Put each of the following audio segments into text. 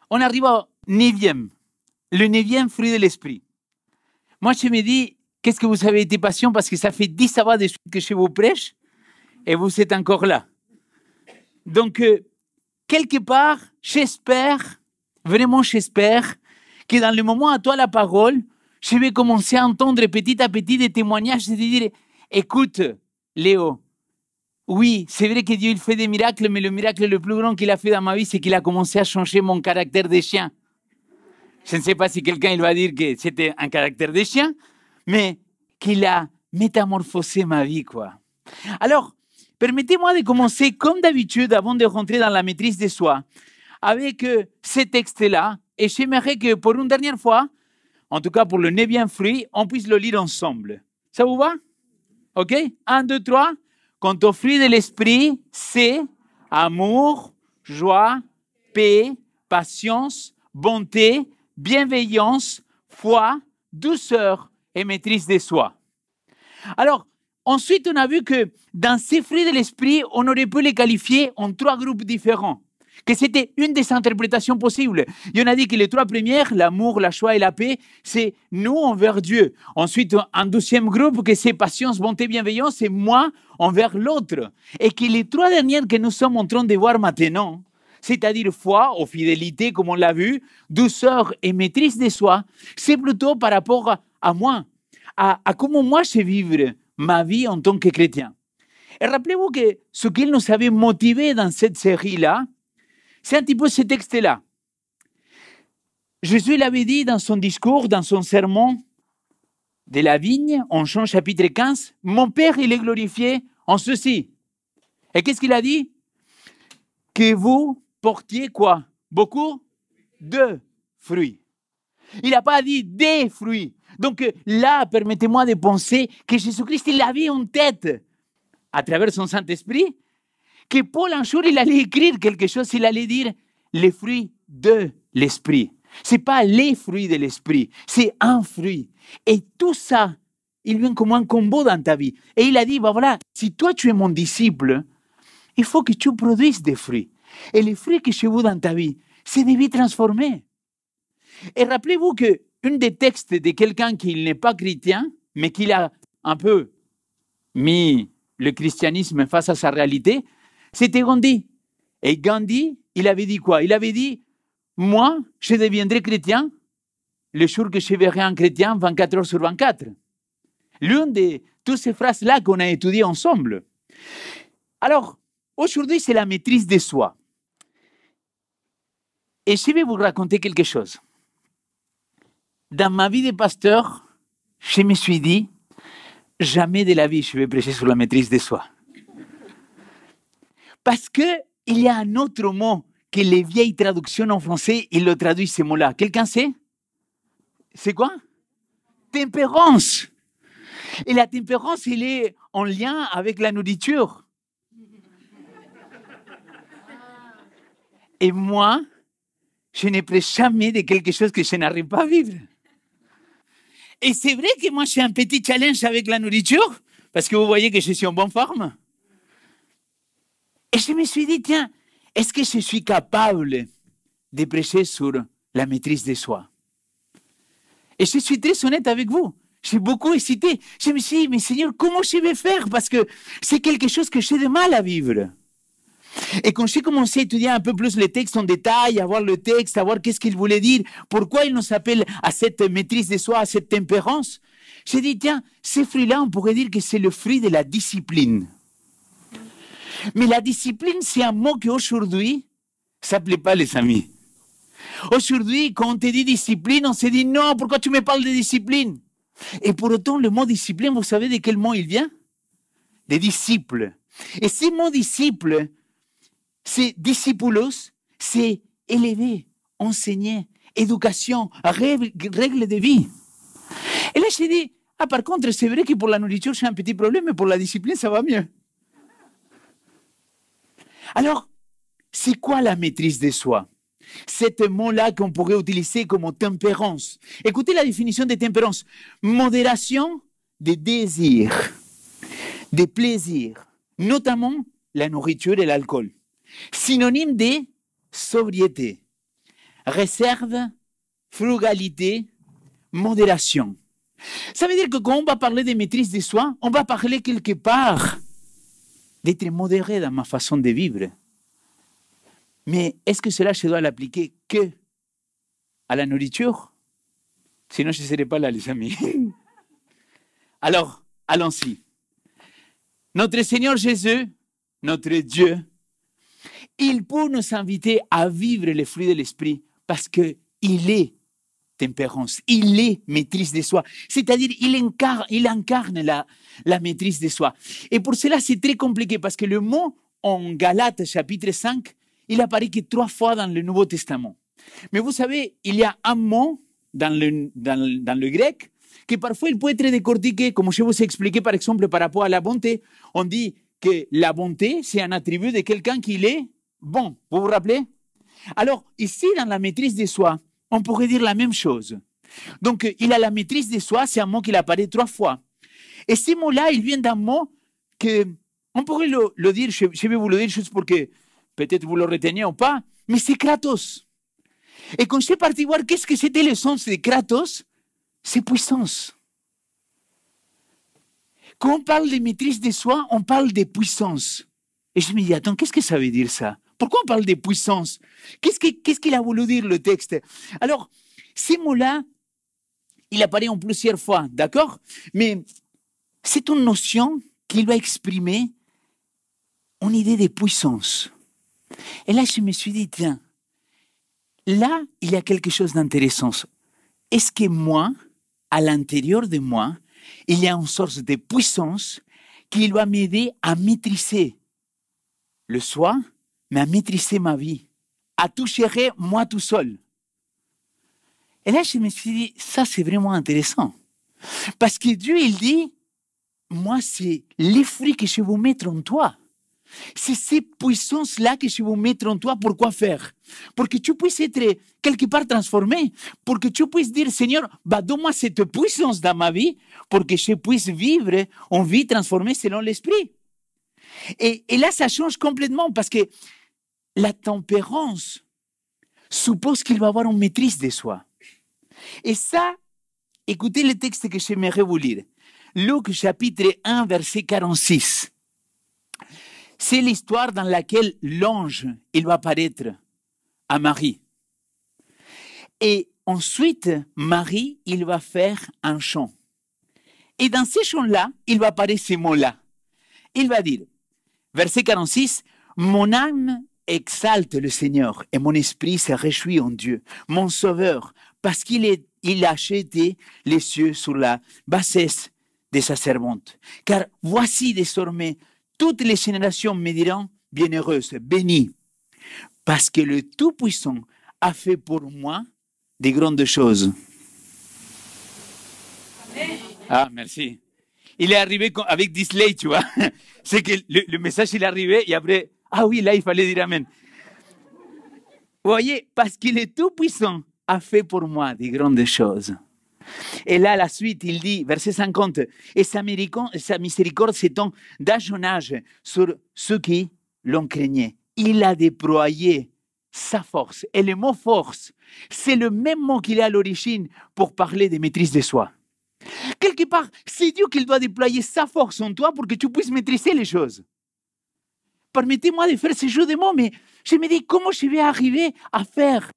On arrive au neuvième, le neuvième fruit de l'esprit. Moi, je me dis, qu'est-ce que vous avez été patient parce que ça fait 10 sabbats de suite que je vous prêche et vous êtes encore là. Donc, quelque part, j'espère, vraiment j'espère, que dans le moment à toi la parole, je vais commencer à entendre petit à petit des témoignages et de dire, écoute, Léo, oui, c'est vrai que Dieu il fait des miracles, mais le miracle le plus grand qu'il a fait dans ma vie, c'est qu'il a commencé à changer mon caractère de chien. Je ne sais pas si quelqu'un il va dire que c'était un caractère de chien, mais qu'il a métamorphosé ma vie, quoi. Alors, permettez-moi de commencer, comme d'habitude, avant de rentrer dans la maîtrise de soi, avec ce texte-là, et j'aimerais que pour une dernière fois, en tout cas pour le neuvième fruit, on puisse le lire ensemble. Ça vous va? OK? 1, 2, 3. Quant au fruit de l'esprit, c'est amour, joie, paix, patience, bonté, bienveillance, foi, douceur et maîtrise de soi. Alors, ensuite, on a vu que dans ces fruits de l'esprit, on aurait pu les qualifier en 3 groupes différents, que c'était une des interprétations possibles. Et on a dit que les 3 premières, l'amour, la joie et la paix, c'est nous envers Dieu. Ensuite, un deuxième groupe, que c'est patience, bonté, bienveillance, c'est moi envers l'autre. Et que les 3 dernières que nous sommes en train de voir maintenant, c'est-à-dire foi ou fidélité, comme on l'a vu, douceur et maîtrise de soi, c'est plutôt par rapport à moi, à comment moi je vivre ma vie en tant que chrétien. Et rappelez-vous que ce qu'il nous avait motivé dans cette série-là, c'est un petit peu ce texte-là. Jésus l'avait dit dans son discours, dans son sermon de la vigne, en Jean chapitre 15, « Mon Père, il est glorifié en ceci. » Et qu'est-ce qu'il a dit? Que vous portiez quoi? Beaucoup de fruits. Il n'a pas dit des fruits. Donc là, permettez-moi de penser que Jésus-Christ, il avait en tête, à travers son Saint-Esprit, que Paul, un jour, il allait écrire quelque chose, il allait dire les fruits de l'Esprit. Ce n'est pas les fruits de l'Esprit, c'est un fruit. Et tout ça, il vient comme un combo dans ta vie. Et il a dit, bah voilà, si toi tu es mon disciple, il faut que tu produises des fruits. Et les fruits que je veux dans ta vie, c'est des vies transformées. Et rappelez-vous qu'un des textes de quelqu'un qui n'est pas chrétien, mais qui a un peu mis le christianisme face à sa réalité, c'était Gandhi. Et Gandhi, il avait dit quoi? Il avait dit, moi, je deviendrai chrétien le jour que je verrai un chrétien 24 heures sur 24. L'une de toutes ces phrases-là qu'on a étudiées ensemble. Alors, aujourd'hui, c'est la maîtrise de soi. Et je vais vous raconter quelque chose. Dans ma vie de pasteur, je me suis dit, jamais de la vie je vais prêcher sur la maîtrise de soi. Parce qu'il y a un autre mot que les vieilles traductions en français, ils le traduisent ce mot-là. Quelqu'un sait? C'est quoi? Tempérance. Et la tempérance, elle est en lien avec la nourriture. Et moi, je ne prêche jamais de quelque chose que je n'arrive pas à vivre. Et c'est vrai que moi, j'ai un petit challenge avec la nourriture, parce que vous voyez que je suis en bonne forme. Et je me suis dit, tiens, est-ce que je suis capable de prêcher sur la maîtrise de soi? Et je suis très honnête avec vous. J'ai beaucoup hésité. Je me suis dit, mais Seigneur, comment je vais faire? Parce que c'est quelque chose que j'ai de mal à vivre. Et quand j'ai commencé à étudier un peu plus les textes en détail, à voir le texte, à voir qu'est-ce qu'il voulait dire, pourquoi il nous appelle à cette maîtrise de soi, à cette tempérance, j'ai dit, tiens, ces fruits-là, on pourrait dire que c'est le fruit de la discipline. Mais la discipline, c'est un mot qu'aujourd'hui, ça ne plaît pas, les amis. Aujourd'hui, quand on te dit discipline, on se dit, non, pourquoi tu me parles de discipline? Et pour autant, le mot discipline, vous savez de quel mot il vient? Des disciples. Et ce mot disciple, c'est discipulos, c'est élever, enseigner, éducation, règles de vie. Et là, j'ai dit, ah, par contre, c'est vrai que pour la nourriture, j'ai un petit problème, mais pour la discipline, ça va mieux. Alors, c'est quoi la maîtrise de soi? C'est un mot-là qu'on pourrait utiliser comme tempérance. Écoutez la définition de tempérance. Modération des désirs, des plaisirs, notamment la nourriture et l'alcool. Synonyme de sobriété, réserve, frugalité, modération. Ça veut dire que quand on va parler de maîtrise de soi, on va parler quelque part d'être modéré dans ma façon de vivre. Mais est-ce que cela, je dois l'appliquer que à la nourriture? Sinon, je ne serais pas là, les amis. Alors, allons-y. Notre Seigneur Jésus, notre Dieu, il peut nous inviter à vivre les fruits de l'Esprit parce qu'il est tempérance, il est maîtrise de soi. C'est-à-dire, il incarne la maîtrise de soi. Et pour cela, c'est très compliqué parce que le mot en Galates, chapitre 5, il apparaît que 3 fois dans le Nouveau Testament. Mais vous savez, il y a un mot dans le grec que parfois il peut être décortiqué, comme je vous ai expliqué par exemple par rapport à la bonté. On dit que la bonté, c'est un attribut de quelqu'un qui est bon. Vous vous rappelez? Alors, ici, dans la maîtrise de soi, on pourrait dire la même chose. Donc, il a la maîtrise de soi, c'est un mot qui apparaît 3 fois. Et ce mot-là, il vient d'un mot que, on pourrait le dire, je vais vous le dire juste pour que peut-être vous le reteniez ou pas, mais c'est Kratos. Et quand je suis parti voir qu'est-ce que c'était le sens de Kratos, c'est puissance. Quand on parle de maîtrise de soi, on parle de puissance. Et je me dis, attends, qu'est-ce que ça veut dire ça? Pourquoi on parle de puissance? Qu'est-ce qu'il a voulu dire le texte? Alors, ces mots-là, il apparaît en plusieurs fois, d'accord? Mais c'est une notion qui doit exprimer une idée de puissance. Et là, je me suis dit, tiens, là, il y a quelque chose d'intéressant. Est-ce que moi, à l'intérieur de moi, il y a une sorte de puissance qui doit m'aider à maîtriser le soi, mais à maîtriser ma vie, à tout gérer moi tout seul. Et là, je me suis dit, ça, c'est vraiment intéressant. Parce que Dieu, il dit, moi, c'est les fruits que je vais vous mettre en toi. C'est ces puissances-là que je vais vous mettre en toi. Pourquoi faire? Pour que tu puisses être quelque part transformé. Pour que tu puisses dire, Seigneur, donne-moi cette puissance dans ma vie pour que je puisse vivre en vie transformée selon l'Esprit. Et là, ça change complètement parce que la tempérance suppose qu'il va avoir une maîtrise de soi. Et ça, écoutez le texte que j'aimerais vous lire. Luc chapitre 1, verset 46. C'est l'histoire dans laquelle l'ange, il va apparaître à Marie. Et ensuite, Marie, il va faire un chant. Et dans ces chants-là, il va apparaître ces mots-là. Il va dire, verset 46, « Mon âme exalte le Seigneur et mon esprit se réjouit en Dieu, mon Sauveur, parce qu'il a jeté les cieux sur la bassesse de sa servante. Car voici désormais, toutes les générations me diront, bienheureuse, bénie, parce que le Tout-Puissant a fait pour moi des grandes choses. » Amen. Ah, merci. Il est arrivé avec display, tu vois. C'est que le message, il est arrivé et après, ah oui, là, il fallait dire Amen. Vous voyez, parce que le Tout-Puissant a fait pour moi des grandes choses. Et là, la suite, il dit, verset 50, « Et sa miséricorde s'étend d'âge en âge sur ceux qui l'ont craigné. Il a déployé sa force. » Et le mot « force », c'est le même mot qu'il est à l'origine pour parler de maîtrise de soi. Quelque part, c'est Dieu qui doit déployer sa force en toi pour que tu puisses maîtriser les choses. Permettez-moi de faire ce jeu de mots, mais je me dis, comment je vais arriver à faire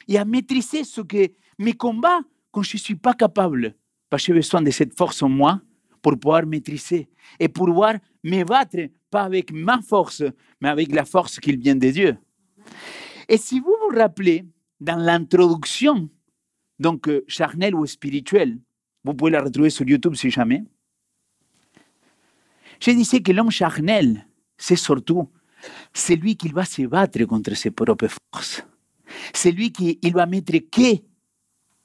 et à maîtriser ce que mes combats quand je ne suis pas capable, parce que j'ai besoin de cette force en moi pour pouvoir maîtriser et pour pouvoir me battre, pas avec ma force, mais avec la force qui vient de Dieu. Et si vous vous rappelez, dans l'introduction, donc charnelle ou spirituelle, vous pouvez la retrouver sur YouTube si jamais, je disais que l'homme charnel, c'est surtout celui qui va se battre contre ses propres forces. C'est lui qui va mettre que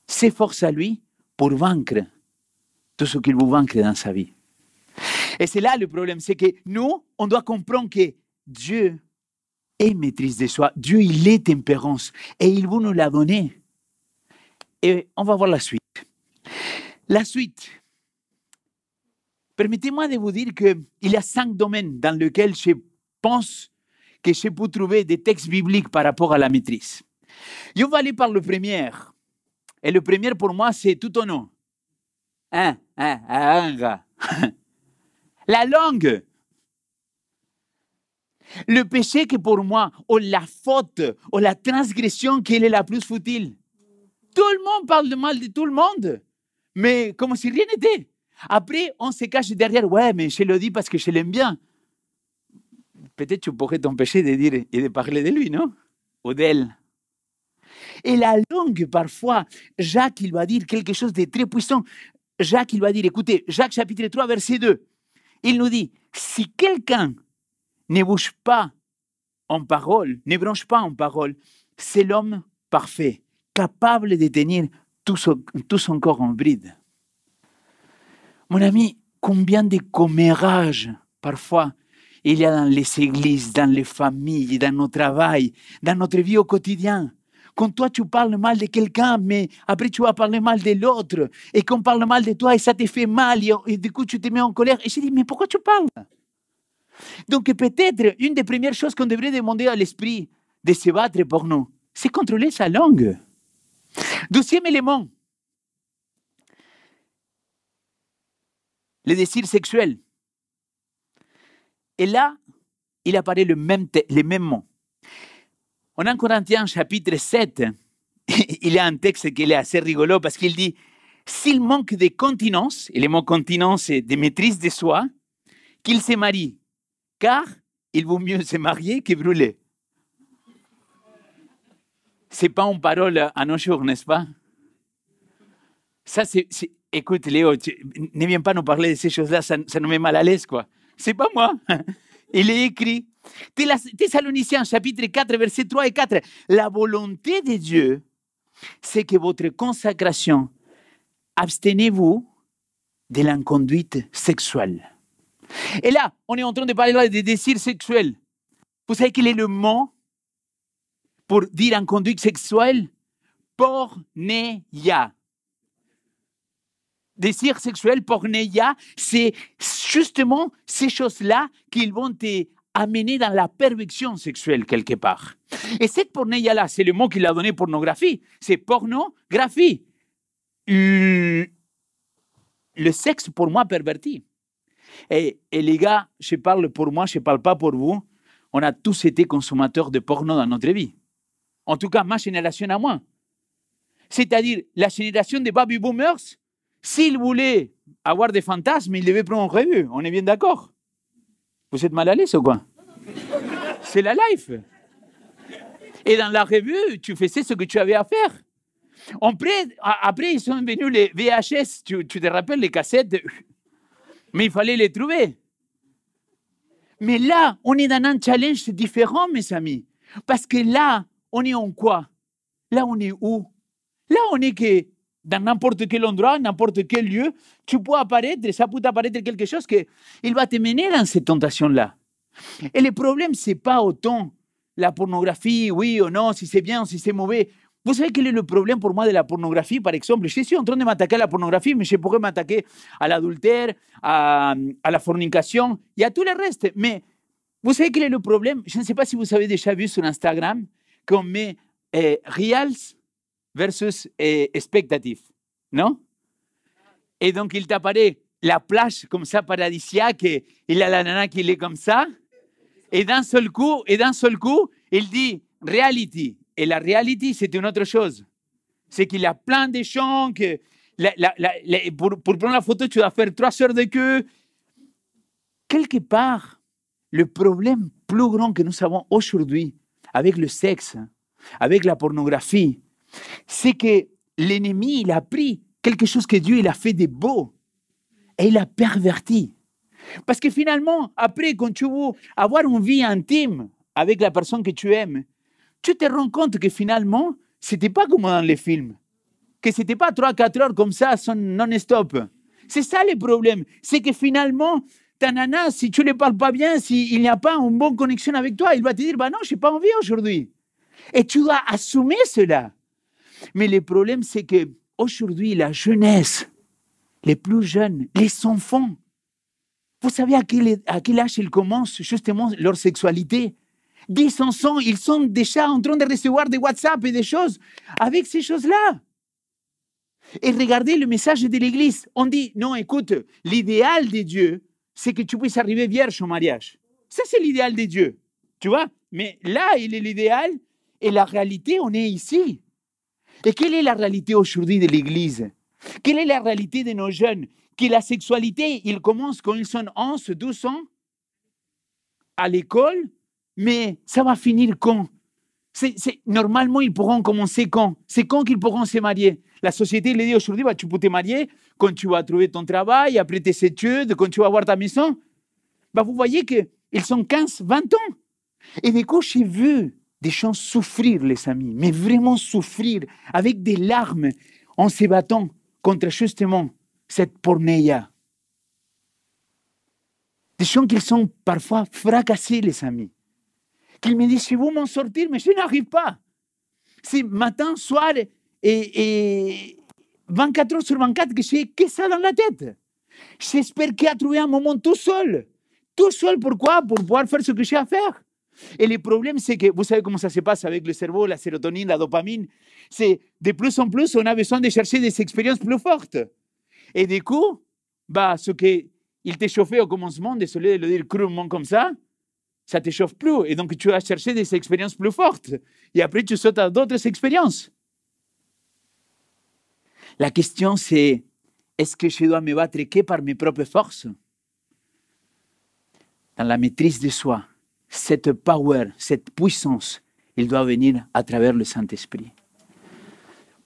ses forces à lui pour vaincre tout ce qu'il veut vaincre dans sa vie. Et c'est là le problème, c'est que nous, on doit comprendre que Dieu est maîtrise de soi. Dieu, il est tempérance et il veut nous la donner. Et on va voir la suite. La suite. Permettez-moi de vous dire qu'il y a 5 domaines dans lesquels je pense que je peux trouver des textes bibliques par rapport à la maîtrise. Je vais aller par le premier. Et le premier, pour moi, c'est tout au nom. La langue. Le péché que pour moi, ou la faute, ou la transgression qui est la plus futile. Tout le monde parle de mal de tout le monde, mais comme si rien n'était. Après, on se cache derrière, ouais, mais je le dis parce que je l'aime bien. Peut-être tu pourrais t'empêcher de dire et de parler de lui, non? Ou d'elle. Et la langue, parfois, Jacques, il va dire quelque chose de très puissant. Jacques, il va dire, écoutez, Jacques chapitre 3, verset 2, il nous dit, si quelqu'un ne bouge pas en parole, ne branche pas en parole, c'est l'homme parfait, capable de tenir tout son corps en bride. Mon ami, combien de commérages, parfois, il y a dans les églises, dans les familles, dans nos travails, dans notre vie au quotidien. Quand toi, tu parles mal de quelqu'un, mais après, tu vas parler mal de l'autre. Et qu'on parle mal de toi, et ça te fait mal. Et du coup, tu te mets en colère. Et je dis, mais pourquoi tu parles? Donc, peut-être, une des premières choses qu'on devrait demander à l'esprit de se battre pour nous, c'est contrôler sa langue. Deuxième élément, le désir sexuel. Et là, il apparaît les mêmes mots. En 1 Corinthiens chapitre 7, il y a un texte qui est assez rigolo parce qu'il dit « S'il manque de continence », et le mot continence c'est de maîtrise de soi, qu'il se marie, car il vaut mieux se marier que brûler. Ce n'est pas une parole à nos jours, n'est-ce pas? Ça, écoute Léo, ne viens pas nous parler de ces choses-là, ça nous met mal à l'aise, quoi. C'est pas moi. Il est écrit. Thessaloniciens, chapitre 4, versets 3 et 4. La volonté de Dieu, c'est que votre consacration, abstenez-vous de l'inconduite sexuelle. Et là, on est en train de parler des désirs sexuels. Vous savez quel est le mot pour dire inconduite sexuelle? Porneia. Désir sexuel, porneia, c'est justement ces choses-là qui vont te amener dans la perversion sexuelle quelque part. Et cette porneia-là, c'est le mot qu'il a donné pornographie. C'est pornographie. Le sexe, pour moi, perverti. Et les gars, je parle pour moi, je ne parle pas pour vous. On a tous été consommateurs de porno dans notre vie. En tout cas, ma génération à moi. C'est-à-dire, la génération des baby boomers, s'ils voulaient avoir des fantasmes, ils devaient prendre une revue. On est bien d'accord? Vous êtes mal à l'aise ou quoi? C'est la life. Et dans la revue, tu faisais ce que tu avais à faire. Après, ils sont venus les VHS. Tu te rappelles les cassettes? Mais il fallait les trouver. Mais là, on est dans un challenge différent, mes amis. Parce que là, on est en quoi? Là, on est où? Là, on est que dans n'importe quel endroit, n'importe quel lieu, tu peux apparaître, ça peut apparaître quelque chose qui va te mener dans cette tentation-là. Et le problème, ce n'est pas autant la pornographie, oui ou non, si c'est bien ou si c'est mauvais. Vous savez quel est le problème pour moi de la pornographie, par exemple? Je suis en train de m'attaquer à la pornographie, mais je pourrais m'attaquer à l'adultère, à la fornication et à tout le reste. Mais vous savez quel est le problème? Je ne sais pas si vous avez déjà vu sur Instagram qu'on met Reels versus expectatif, non? Et donc, il t'apparaît la plage comme ça, paradisiaque, et il a la nana qui est comme ça, et d'un seul coup, il dit « reality ». Et la reality, c'est une autre chose. C'est qu'il y a plein de gens que pour prendre la photo, tu dois faire 3 heures de queue. Quelque part, le problème plus grand que nous avons aujourd'hui avec le sexe, avec la pornographie, c'est que l'ennemi, il a pris quelque chose que Dieu il a fait de beau et il a perverti. Parce que finalement, après, quand tu veux avoir une vie intime avec la personne que tu aimes, tu te rends compte que finalement, ce n'était pas comme dans les films. Que ce n'était pas 3-4 heures comme ça, non-stop. C'est ça le problème. C'est que finalement, ta nana, si tu ne parles pas bien, s'il n'y a pas une bonne connexion avec toi, il va te dire, bah non, je n'ai pas envie aujourd'hui. Et tu dois assumer cela. Mais le problème, c'est qu'aujourd'hui, la jeunesse, les plus jeunes, les enfants, vous savez à quel âge ils commencent justement leur sexualité? 10 enfants, ils sont déjà en train de recevoir des WhatsApp et des choses avec ces choses-là. Et regardez le message de l'Église. On dit, non, écoute, l'idéal de Dieu, c'est que tu puisses arriver vierge au mariage. Ça, c'est l'idéal de Dieu. Tu vois? Mais là, il est l'idéal et la réalité, on est ici. Et quelle est la réalité aujourd'hui de l'Église? Quelle est la réalité de nos jeunes? Que la sexualité, il commence quand ils sont 11, 12 ans à l'école, mais ça va finir quand? Normalement, ils pourront commencer quand? C'est quand qu'ils pourront se marier? La société le dit aujourd'hui, bah, tu peux te marier quand tu vas trouver ton travail, après tes études, quand tu vas avoir ta maison. Bah, vous voyez qu'ils sont 15, 20 ans. Et du coup, j'ai vu des gens souffrir, les amis, mais vraiment souffrir, avec des larmes, en se battant contre justement cette pornéia. Des gens qui sont parfois fracassés, les amis. Qu'ils me disent, je vais m'en sortir, mais je n'arrive pas. C'est matin, soir et 24 heures sur 24 que j'ai que ça dans la tête. J'espère qu'il a trouvé un moment tout seul. Tout seul, pourquoi? Pour pouvoir faire ce que j'ai à faire. Et le problème, c'est que, vous savez comment ça se passe avec le cerveau, la sérotonine, la dopamine. C'est de plus en plus, on a besoin de chercher des expériences plus fortes. Et du coup, bah, ce qu'il t'a chauffé au commencement, désolé de le dire crûment comme ça ne te chauffe plus. Et donc, tu vas chercher des expériences plus fortes. Et après, tu sautes à d'autres expériences. La question, c'est, est-ce que je dois me battre que par mes propres forces? Dans la maîtrise de soi, cette power, cette puissance, il doit venir à travers le Saint-Esprit.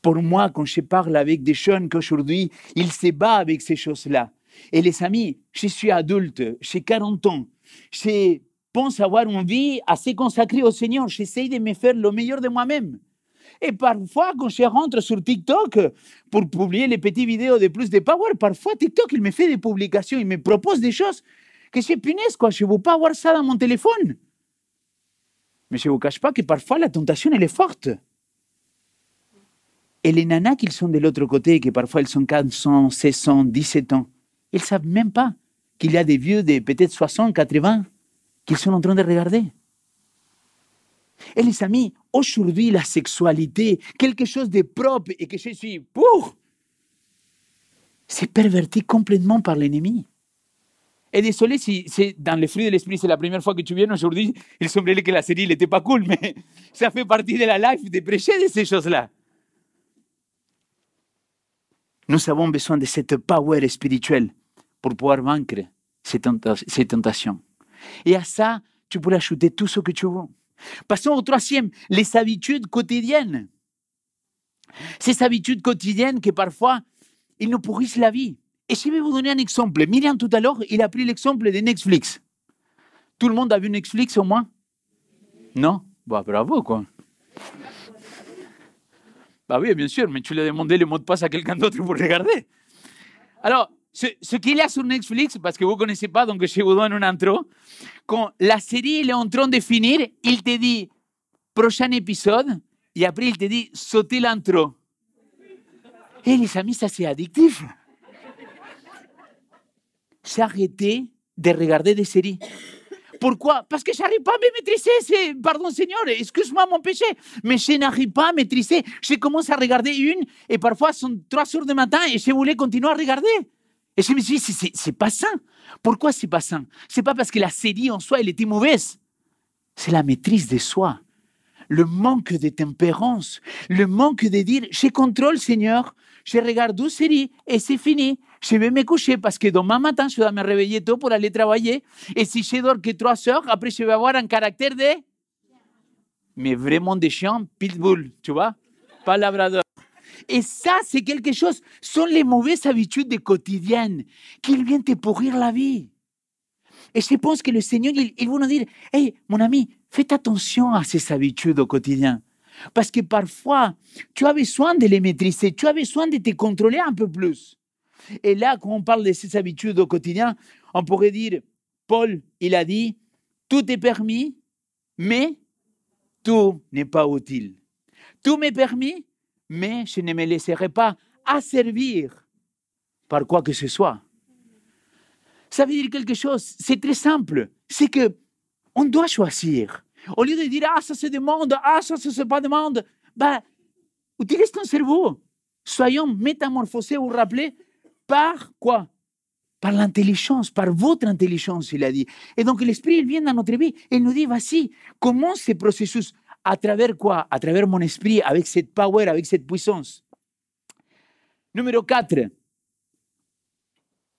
Pour moi, quand je parle avec des jeunes qu'aujourd'hui, ils se battent avec ces choses-là. Et les amis, je suis adulte, j'ai 40 ans, je pense avoir une vie assez consacrée au Seigneur, j'essaie de me faire le meilleur de moi-même. Et parfois, quand je rentre sur TikTok pour publier les petites vidéos de plus de power, parfois TikTok, il me fait des publications, il me propose des choses que c'est punaise, quoi. Je ne veux pas avoir ça dans mon téléphone. Mais je ne vous cache pas que parfois la tentation, elle est forte. Et les nanas qui sont de l'autre côté, que parfois elles sont 15, 16 ans, 17 ans, ils ne savent même pas qu'il y a des vieux de peut-être 60, 80 qu'ils sont en train de regarder. Et les amis, aujourd'hui, la sexualité, quelque chose de propre et que je suis pour, c'est perverti complètement par l'ennemi. Et désolé si c'est dans les fruits de l'esprit, c'est la première fois que tu viens aujourd'hui, il semblerait que la série n'était pas cool, mais ça fait partie de la life de prêcher de ces choses-là. Nous avons besoin de cette power spirituelle pour pouvoir vaincre ces tentations. Et à ça, tu pourrais ajouter tout ce que tu veux. Passons au troisième, les habitudes quotidiennes. Ces habitudes quotidiennes que parfois, ils nous pourrissent la vie. Et je vais vous donner un exemple. Myriam, tout à l'heure, il a pris l'exemple de Netflix. Tout le monde a vu Netflix au moins? Non? Bah, bravo, quoi. Bah oui, bien sûr, mais tu lui as demandé le mot de passe à quelqu'un d'autre pour regarder. Alors, ce qu'il y a sur Netflix, parce que vous ne connaissez pas, donc je vous donne une intro. Quand la série est en train de finir, il te dit prochain épisode, et après il te dit sauter l'intro. Et les amis, ça c'est addictif. J'ai arrêté de regarder des séries. Pourquoi? Parce que je n'arrive pas à me maîtriser. Pardon Seigneur, excuse-moi mon péché, mais je n'arrive pas à maîtriser. Je commence à regarder une, et parfois, ce sont 3 heures du matin, et je voulais continuer à regarder. Et je me suis dit, c'est pas ça. Pourquoi c'est pas ça? C'est pas parce que la série en soi, elle était mauvaise. C'est la maîtrise de soi. Le manque de tempérance. Le manque de dire, je contrôle Seigneur, je regarde 12 séries, et c'est fini. Je vais me coucher parce que demain matin, je dois me réveiller tôt pour aller travailler. Et si je dors que 3 heures, après, je vais avoir un caractère de... Mais vraiment des chiens, pitbull, tu vois? Pas labrador. Et ça, c'est quelque chose, sont les mauvaises habitudes du quotidien qui viennent te pourrir la vie. Et je pense que le Seigneur, il veut nous dire, hey, mon ami, faites attention à ces habitudes au quotidien. Parce que parfois, tu as besoin de les maîtriser, tu as besoin de te contrôler un peu plus. Et là, quand on parle de ces habitudes au quotidien, on pourrait dire, Paul, il a dit, tout est permis, mais tout n'est pas utile. Tout m'est permis, mais je ne me laisserai pas asservir par quoi que ce soit. Ça veut dire quelque chose, c'est très simple, c'est que on doit choisir. Au lieu de dire, ah, ça se demande, ah, ça se pas demande, bah, utilise ton cerveau. Soyons métamorphosés, vous vous rappelez, par quoi? Par l'intelligence, par votre intelligence, il a dit. Et donc, l'Esprit, il vient dans notre vie. Il nous dit, vas-y, comment ce processus? À travers quoi? À travers mon esprit, avec cette power, avec cette puissance. Numéro 4,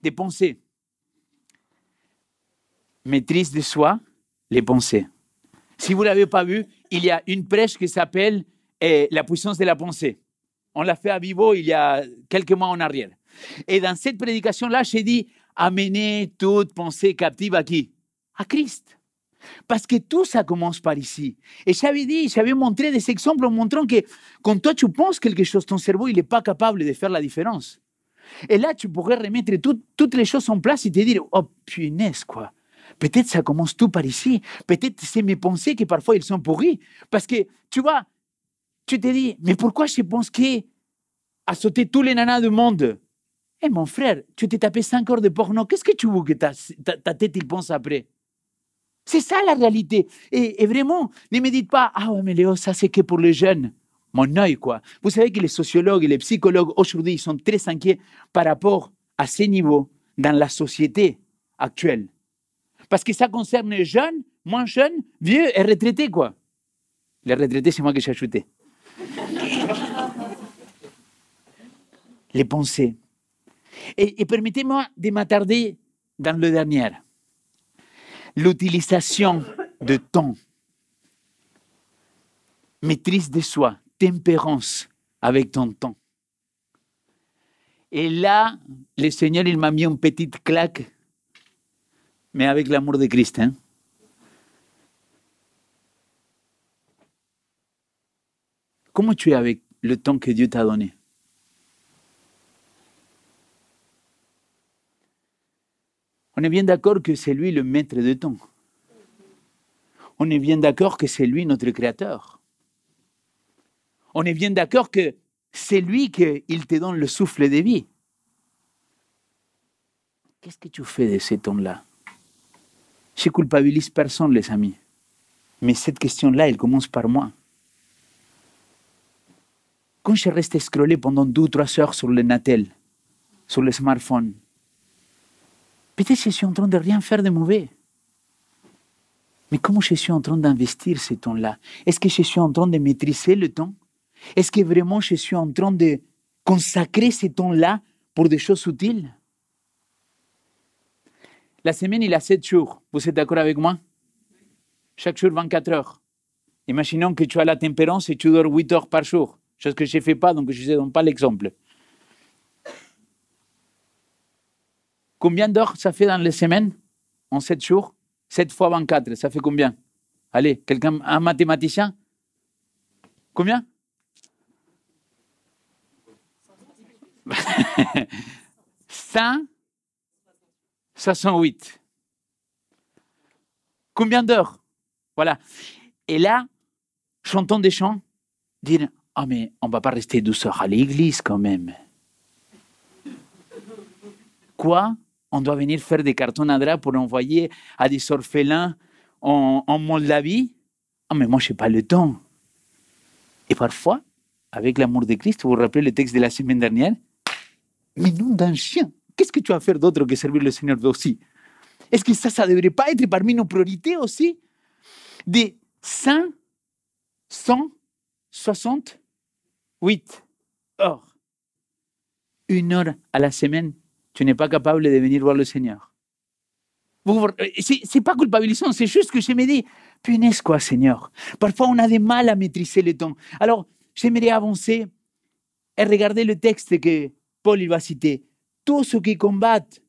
des pensées. Maîtrise de soi, les pensées. Si vous ne l'avez pas vu, il y a une prêche qui s'appelle La puissance de la pensée. On l'a fait à Vivo il y a quelques mois en arrière. Et dans cette prédication-là, j'ai dit, amenez toute pensée captive à qui? À Christ. Parce que tout ça commence par ici. Et j'avais montré des exemples en montrant que quand toi tu penses quelque chose, ton cerveau, il n'est pas capable de faire la différence. Et là, tu pourrais remettre toutes les choses en place et te dire, oh punaise, quoi. Peut-être ça commence tout par ici. Peut-être c'est mes pensées qui parfois ils sont pourries. Parce que, tu vois, tu te dis, mais pourquoi je pense qu'à sauter tous les nanas du monde? Eh mon frère, tu t'es tapé 5 heures de porno. Qu'est-ce que tu veux que ta tête il pense après? C'est ça la réalité. Et vraiment, ne me dites pas, ah ouais, mais Léo, ça c'est que pour les jeunes. Mon œil, quoi. Vous savez que les sociologues et les psychologues aujourd'hui, ils sont très inquiets par rapport à ces niveaux dans la société actuelle. Parce que ça concerne les jeunes, moins jeunes, vieux et retraités, quoi. Les retraités, c'est moi que j'ai ajouté. Les pensées. Et permettez-moi de m'attarder dans le dernier. L'utilisation de temps. Maîtrise de soi, tempérance avec ton temps. Et là, le Seigneur, il m'a mis une petite claque, mais avec l'amour de Christ. Hein? Comment tu es avec le temps que Dieu t'a donné? On est bien d'accord que c'est lui le maître de temps. On est bien d'accord que c'est lui notre créateur. On est bien d'accord que c'est lui qu'il te donne le souffle de vie. Qu'est-ce que tu fais de ce temps-là? Je ne culpabilise personne, les amis. Mais cette question-là, elle commence par moi. Quand je reste scrollé pendant 2 ou 3 heures sur le Natel, sur le smartphone, peut-être que je suis en train de rien faire de mauvais. Mais comment je suis en train d'investir ce temps-là? Est-ce que je suis en train de maîtriser le temps? Est-ce que vraiment je suis en train de consacrer ce temps-là pour des choses utiles? La semaine, il a 7 jours. Vous êtes d'accord avec moi? Chaque jour, 24 heures. Imaginons que tu as la tempérance et tu dors 8 heures par jour. Chose que je ne fais pas, donc je ne donne pas l'exemple. Combien d'heures ça fait dans les semaines? En 7 jours? 7 fois 24, ça fait combien? Allez, quelqu'un, un mathématicien? Combien? 168. Combien d'heures? Voilà. Et là, j'entends des gens dire, ah mais on ne va pas rester 12 heures à l'église quand même. Quoi? On doit venir faire des cartons à draps pour envoyer à des orphelins en Moldavie? Ah mais moi je n'ai pas le temps. Et parfois, avec l'amour de Christ, vous vous rappelez le texte de la semaine dernière? Mais nom d'un chien, qu'est-ce que tu vas faire d'autre que servir le Seigneur aussi? Est-ce que ça ne devrait pas être parmi nos priorités aussi? Des 168 heures. 1 heure à la semaine, tu n'es pas capable de venir voir le Seigneur. C'est pas culpabilisant, c'est juste que je me dis, punaise quoi, Seigneur. Parfois, on a du mal à maîtriser le temps. Alors, j'aimerais avancer et regarder le texte que Paul il va citer. Tous ceux qui combattent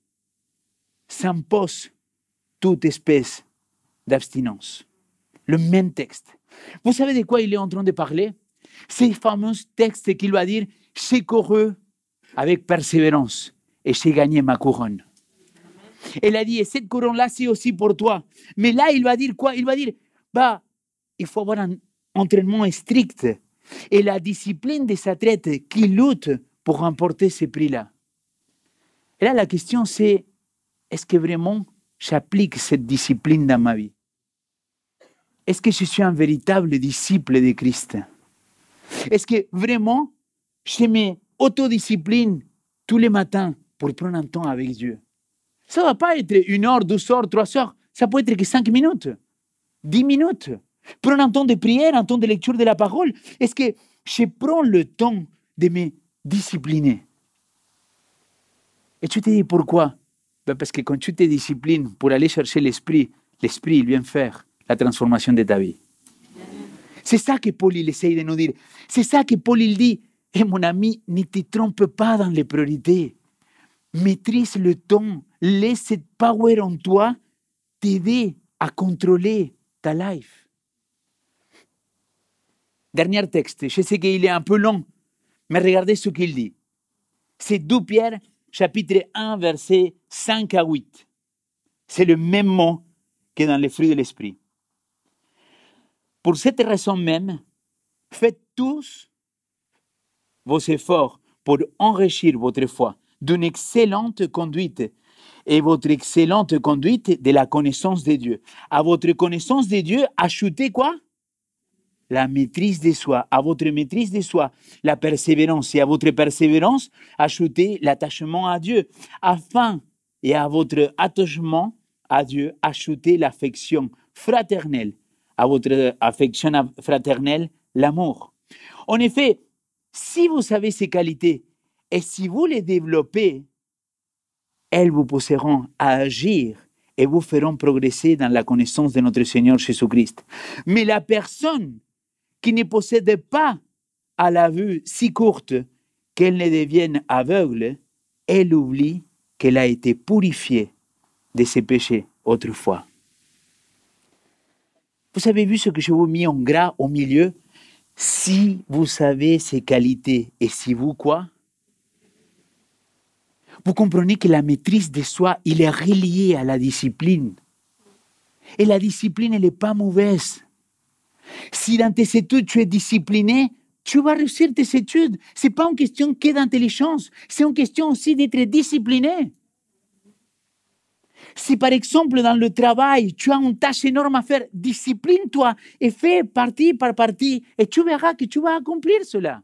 s'imposent toute espèce d'abstinence. Le même texte. Vous savez de quoi il est en train de parler? Ces fameux textes qu'il va dire, j'ai couru avec persévérance et j'ai gagné ma couronne. Elle a dit, et cette couronne-là, c'est aussi pour toi. Mais là, il va dire quoi? Il va dire, il faut avoir un entraînement strict et la discipline des athlètes qui luttent pour remporter ces prix-là. Et là, la question, c'est, est-ce que vraiment j'applique cette discipline dans ma vie? est-ce que je suis un véritable disciple de Christ? Est-ce que vraiment, je m'autodiscipline tous les matins pour prendre un temps avec Dieu? Ça ne va pas être 1 heure, 2 heures, 3 heures. Ça peut être que 5 minutes, 10 minutes. Prendre un temps de prière, un temps de lecture de la parole. Est-ce que je prends le temps de me discipliner? Et tu te dis pourquoi? Ben parce que quand tu te disciplines pour aller chercher l'Esprit, l'Esprit, il vient faire la transformation de ta vie. C'est ça que Paul il essaye de nous dire. C'est ça que Paul il dit. Et mon ami, ne te trompe pas dans les priorités. Maîtrise le temps. Laisse cette power en toi t'aider à contrôler ta life. Dernier texte. Je sais qu'il est un peu long, mais regardez ce qu'il dit. C'est 2 Pierre, chapitre 1, versets 5 à 8. C'est le même mot que dans les fruits de l'esprit. Pour cette raison même, faites tous vos efforts pour enrichir votre foi d'une excellente conduite et votre excellente conduite de la connaissance de Dieu. À votre connaissance de Dieu, ajoutez quoi? La maîtrise de soi. À votre maîtrise de soi, la persévérance. Et à votre persévérance, ajoutez l'attachement à Dieu. Et à votre attachement à Dieu, ajoutez l'affection fraternelle. À votre affection fraternelle, l'amour. En effet, si vous savez ces qualités et si vous les développez, elles vous pousseront à agir et vous feront progresser dans la connaissance de notre Seigneur Jésus-Christ. Mais la personne qui ne possède pas à la vue si courte qu'elle ne devienne aveugle, elle oublie qu'elle a été purifiée de ses péchés autrefois. Vous avez vu ce que je vous ai mis en gras au milieu? Si vous savez ces qualités et si vous quoi? Vous comprenez que la maîtrise de soi, il est relié à la discipline. Et la discipline, elle n'est pas mauvaise. Si dans tes études, tu es discipliné, tu vas réussir tes études. Ce n'est pas une question que d'intelligence, c'est une question aussi d'être discipliné. Si par exemple, dans le travail, tu as une tâche énorme à faire, discipline-toi et fais partie par partie et tu verras que tu vas accomplir cela.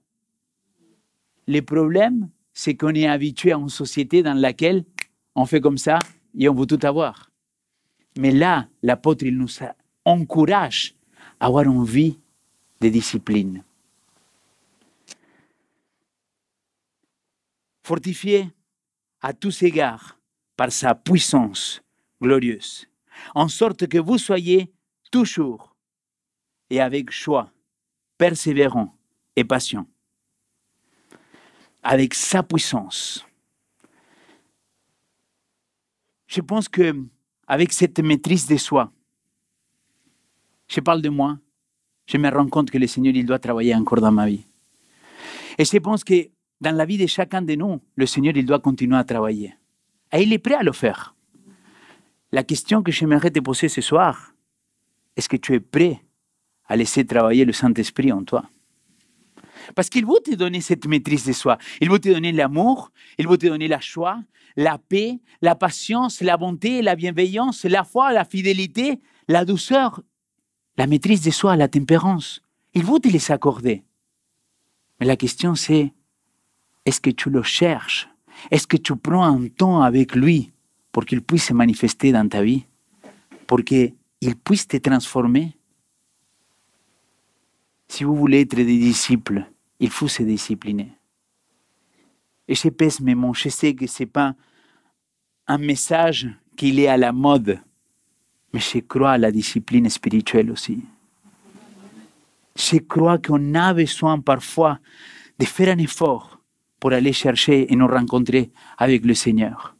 Le problème, c'est qu'on est habitué à une société dans laquelle on fait comme ça et on veut tout avoir. Mais là, l'apôtre, il nous encourage à avoir une vie de discipline. Fortifié à tous égards par sa puissance glorieuse, en sorte que vous soyez toujours et avec joie, persévérants et patients. Avec sa puissance. Je pense qu'avec cette maîtrise de soi, je parle de moi, je me rends compte que le Seigneur, il doit travailler encore dans ma vie. Et je pense que dans la vie de chacun de nous, le Seigneur, il doit continuer à travailler. Et il est prêt à le faire. La question que j'aimerais te poser ce soir, est-ce que tu es prêt à laisser travailler le Saint-Esprit en toi? Parce qu'il veut te donner cette maîtrise de soi. Il veut te donner l'amour, il veut te donner la joie, la paix, la patience, la bonté, la bienveillance, la foi, la fidélité, la douceur, la maîtrise de soi, la tempérance. Il veut te les accorder. Mais la question c'est, est-ce que tu le cherches? Est-ce que tu prends un temps avec lui pour qu'il puisse se manifester dans ta vie? Pour qu'il puisse te transformer? Si vous voulez être des disciples, il faut se discipliner. Et je pèse mes mots, je sais que ce n'est pas un message qui est à la mode, mais je crois à la discipline spirituelle aussi. Je crois qu'on a besoin parfois de faire un effort pour aller chercher et nous rencontrer avec le Seigneur.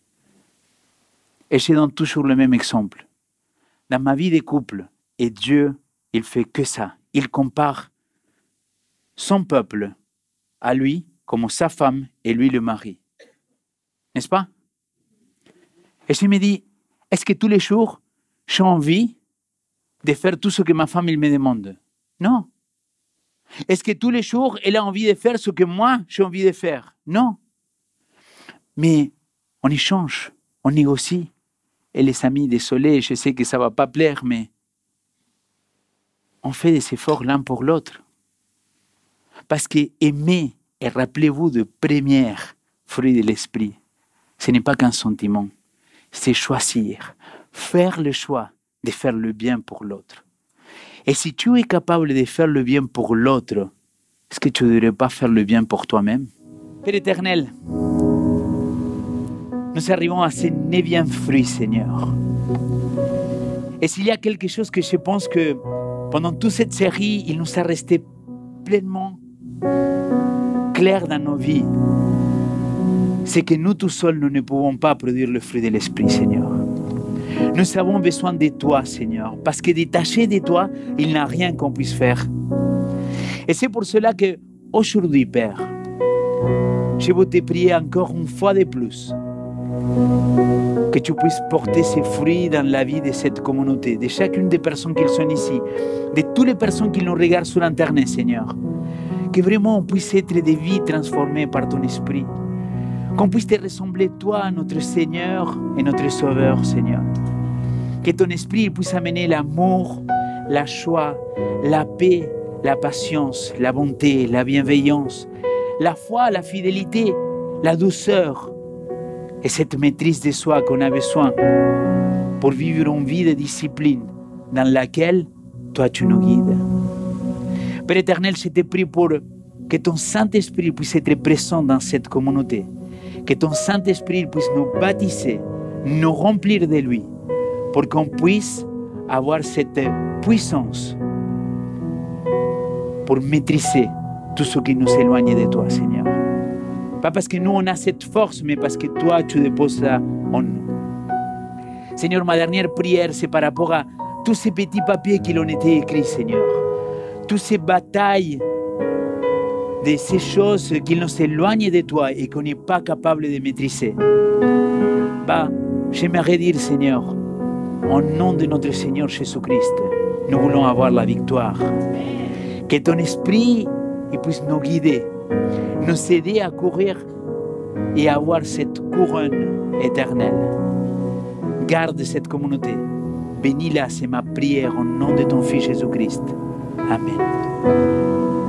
Et je donne toujours le même exemple. Dans ma vie de couple, et Dieu, il fait que ça. Il compare son peuple à lui comme sa femme et lui le mari. N'est-ce pas? Et je me dis, est-ce que tous les jours, j'ai envie de faire tout ce que ma femme il me demande? Non. Est-ce que tous les jours, elle a envie de faire ce que moi, j'ai envie de faire? Non. Mais on échange, on négocie. Et les amis, désolé, je sais que ça ne va pas plaire, mais on fait des efforts l'un pour l'autre. Parce que aimer, et rappelez-vous du premier fruit de l'esprit, ce n'est pas qu'un sentiment, c'est choisir, faire le choix de faire le bien pour l'autre. Et si tu es capable de faire le bien pour l'autre, est-ce que tu ne devrais pas faire le bien pour toi-même? Père éternel, nous arrivons à ce 9e fruit, Seigneur. Et s'il y a quelque chose que je pense que pendant toute cette série, il nous a resté pleinement clair dans nos vies, c'est que nous tout seuls, nous ne pouvons pas produire le fruit de l'Esprit, Seigneur. Nous avons besoin de toi, Seigneur, parce que détaché de toi, il n'y a rien qu'on puisse faire. Et c'est pour cela que aujourd'hui, Père, je veux te prier encore une fois de plus que tu puisses porter ces fruits dans la vie de cette communauté, de chacune des personnes qui sont ici, de toutes les personnes qui nous regardent sur Internet, Seigneur. Que vraiment on puisse être des vies transformées par ton esprit. Qu'on puisse te ressembler, toi, notre Seigneur et notre Sauveur, Seigneur. Que ton esprit puisse amener l'amour, la joie, la paix, la patience, la bonté, la bienveillance, la foi, la fidélité, la douceur et cette maîtrise de soi qu'on a besoin pour vivre une vie de discipline dans laquelle toi tu nous guides. Père éternel, je te prie pour que ton Saint-Esprit puisse être présent dans cette communauté, que ton Saint-Esprit puisse nous baptiser, nous remplir de lui, pour qu'on puisse avoir cette puissance pour maîtriser tout ce qui nous éloigne de toi, Seigneur. Pas parce que nous, on a cette force, mais parce que toi, tu déposes ça en nous. Seigneur, ma dernière prière, c'est par rapport à tous ces petits papiers qui l'ont été écrits, Seigneur. Toutes ces batailles, de ces choses qui nous éloignent de toi et qu'on n'est pas capable de maîtriser. J'aimerais dire, Seigneur, au nom de notre Seigneur Jésus-Christ, nous voulons avoir la victoire. Que ton esprit puisse nous guider, nous aider à courir et à avoir cette couronne éternelle. Garde cette communauté. Bénis-la, c'est ma prière au nom de ton Fils Jésus-Christ. Amen.